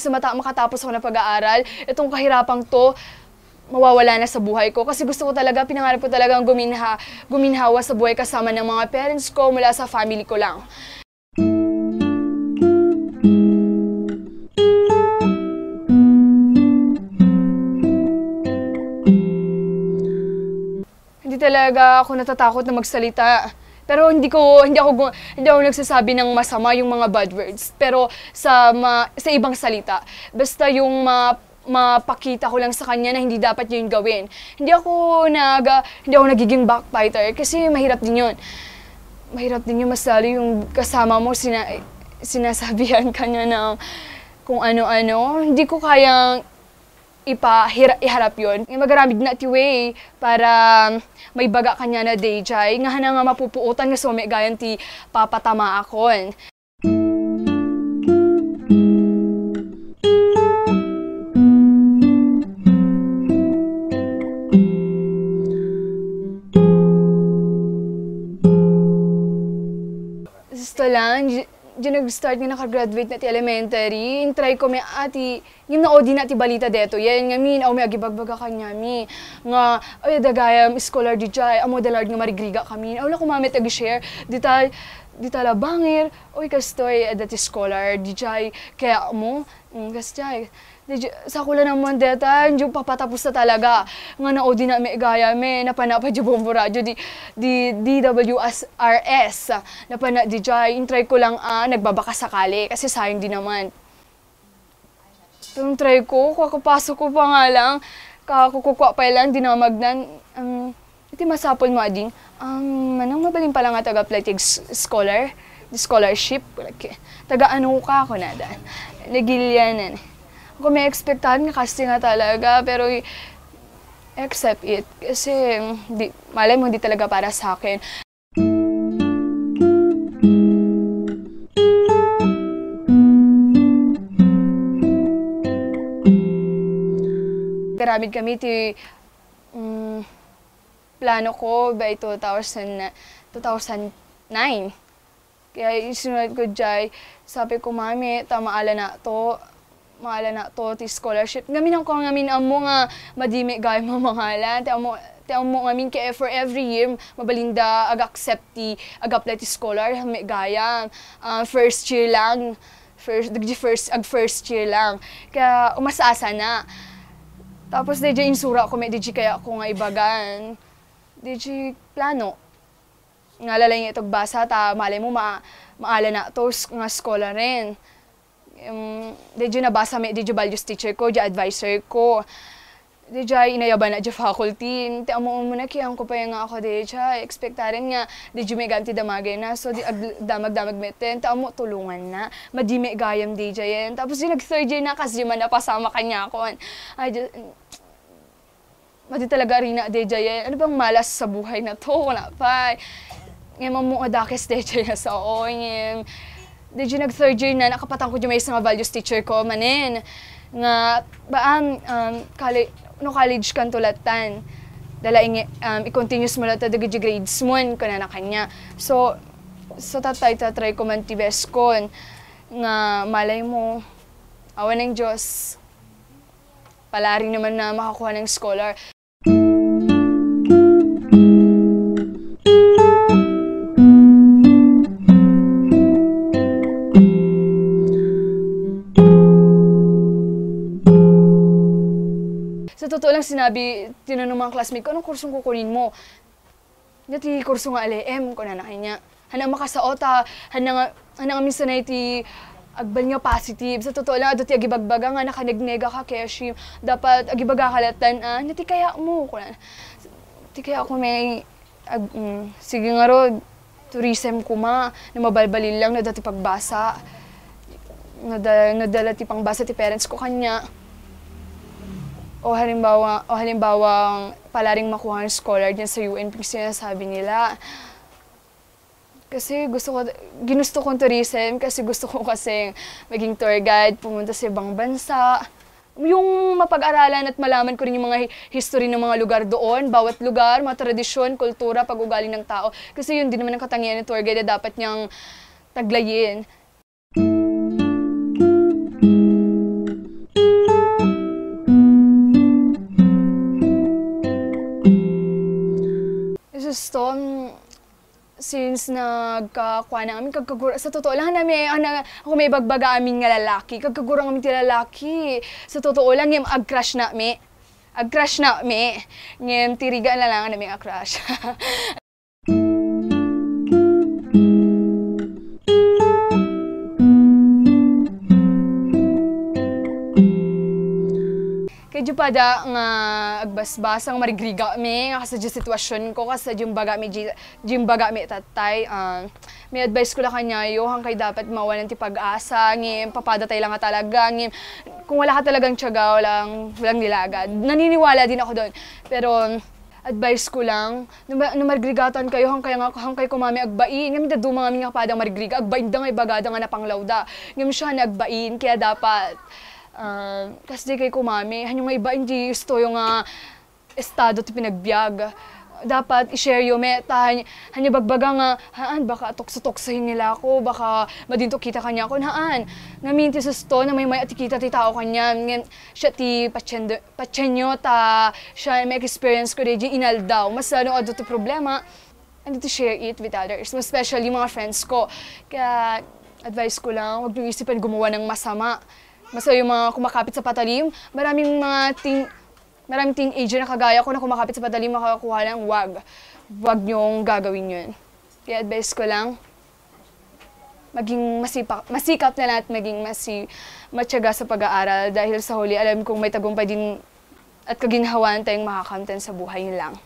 sa makatapos ako ng pag-aaral, itong kahirapang to, mawawala na sa buhay ko. Kasi gusto ko talaga, pinangarap ko talagang guminhawa sa buhay kasama ng mga parents ko mula sa family ko lang. Hindi talaga ako natatakot na magsalita. Pero hindi ako nagsasabi ng masama yung mga bad words. Pero sa ibang salita, basta yung mapakita ko lang sa kanya na hindi dapat niya yung gawin. Hindi ako nagiging backbiter kasi mahirap din yun. Mahirap din yun, mas lalo yung kasama mo, sinasabihan ka niya ng kung ano-ano. Hindi ko kayang iharap yun. Magaramid na ti way para may baga kanya na dayjay. Nga nga mapupuutan nga sumi gayan ti papatama akon. Gusto lang, di nag-start nga nakagraduate na ti elementary, try ko may ati, yung naodi na ti balita deto, yan nga min, may agibagbaga kanya mi, nga, ay dagayam, scholar di jay, amo dalard nga marigriga kami, wala ko mamit ag-share, di tala bangir, oy kastoy, dati scholar di jay, kaya mo, kastay, sa kula naman deta, yung papatapos na talaga. Nga naodi na may gaya may, napanapa di bombo radyo, di DWSRS, napana di jay, intry ko lang nagbabaka sakali, kasi sayang din naman. Itong try ko, kakapasok ko pa nga lang, kakukukwa pa lang, dinamagnan, iti masapol mo ading, manang mabaling pala nga taga-athletics scholarship, taga-ano ka ako na daan, nagilianan. Ako may expectahan nga kasi nga talaga, pero accept it. Kasi malay mo hindi talaga para sa akin. Garamid kami plano ko by 2009. Kaya isunod ko dyan, sabi ko, Mami, maala na to, ti scholarship. Ngamin ko ngamin amo nga madimi gaya mo mangalan. Ti amo ngamin kaya for every year mabalinda ag-accept ti ag-apply ti scholar may gaya. First year lang. First year lang. Kaya umasasa na. Tapos DJ insura ko may DJ kaya ako nga ibagan. DJ plano. Ngalalay nga itong basa ta malay mo maala na to nga scholar rin. Medyo nabasa may medyo values teacher ko, medyo advisor ko. Medyo inayaban na medyo faculty. Amo mo na kiyang ko pa yung nga ako, medyo expectarin nga, medyo may ganti damagay na. So, damag-damag meten, amo tulungan na. Madimi gayam medyo yan. Tapos yung nag-third year na kasi man napasama kanya ako. Madi talaga rin na medyo yan. Ano bang malas sa buhay na to? Wala pa. Ngayon mo nga dakis medyo yan sa oon. Medyo nag-third year na, nakapatang ko yung may isang values teacher ko, manin. Nga, college kan tulatan. Dalaing, i-continuous mo lang ito, grades mo, kana na kanya. So tatry ko man ti best ko. Nga, malay mo, awan ng Diyos. Palaring naman na makakuha ng scholar. Sa totoo lang tinanong mga classmate ko, anong kursong kukunin mo? Ti kurso nga LM, ko na kanya. Hanang makasaota, hanang minsan na iti agbal nga positive. Sa totoo lang, ti agibagbaga nga nakanagnega ka, keshi. Dapat agibaga kalatan, ti kaya mo. Ti kaya ako may, sige nga ro, tourism ko na mabalbalin lang, na dati pagbasa. Nadala ti pangbasa ti parents ko kanya. O halimbawa palaring makuha ng scholar dyan sa UNP, sinasabi nila. Kasi ginusto kong tourism, kasi gusto ko kasi maging tour guide, pumunta sa ibang bansa. Yung mapag-aralan at malaman ko rin yung mga history ng mga lugar doon, bawat lugar, mga tradisyon, kultura, pag-ugali ng tao. Kasi yun din naman ang katangian ng tour guide na dapat niyang taglayin. Gusto, since nagkakuha na kami, sa totoo lang namin, ako may bagbaga amin nga lalaki, kagkagurang amin ti lalaki. Sa totoo lang, ngem ag-crush na mi. Ag-crush na mi. Ngem tiriga na lang namin ag-crush. Kadyo pa da nga agbasbasang marigriga mi nga sa sitwasyon ko kasi yung baga mi tatay. May advice ko la kanya yo hangkay dapat mawalan ti pag-asa ngim papadatay lang ka talaga ngim kung wala ka talagang tiyaga walang nilagad. Naniniwala din ako doon. Pero advice ko lang, nung marigrigatan kayo, hangkay ko mami agbain. Ngayon dadu mga nga padang marigriga, agbain da nga ibagada nga napanglawda. Ngayon siya nagbain, kaya dapat kasi di kay kumami, hanyong iba hindi gusto yung estado ti pinagbiag. Dapat i-share yung meta, hanya bagbaga nga, haan, baka tukso-tuksahin nila ako, baka madinto kita kanya ako, haan. Ngamin ti susto na may atikita ti tao kanya, ngayon siya ti patsenyo, siya may experience ko di inaldaw. Mas ano ado ti problema, and to share it with others, especially mga friends ko. Kaya advice ko lang, huwag niyong isipan gumawa ng masama. Basta yung mga kumakapit sa patalim, maraming teenager na kagaya ko na kumakapit sa patalim, makakuha lang, wag niyong gagawin yun. Kaya advice ko lang, maging masikap na lahat, maging matyaga sa pag-aaral dahil sa huli, alam kong may tagumpay din at kaginhawaan tayong makakamtan sa buhay lang.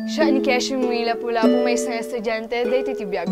Siya ni Keshi Muila pula po may isang estudyante, day titibiyag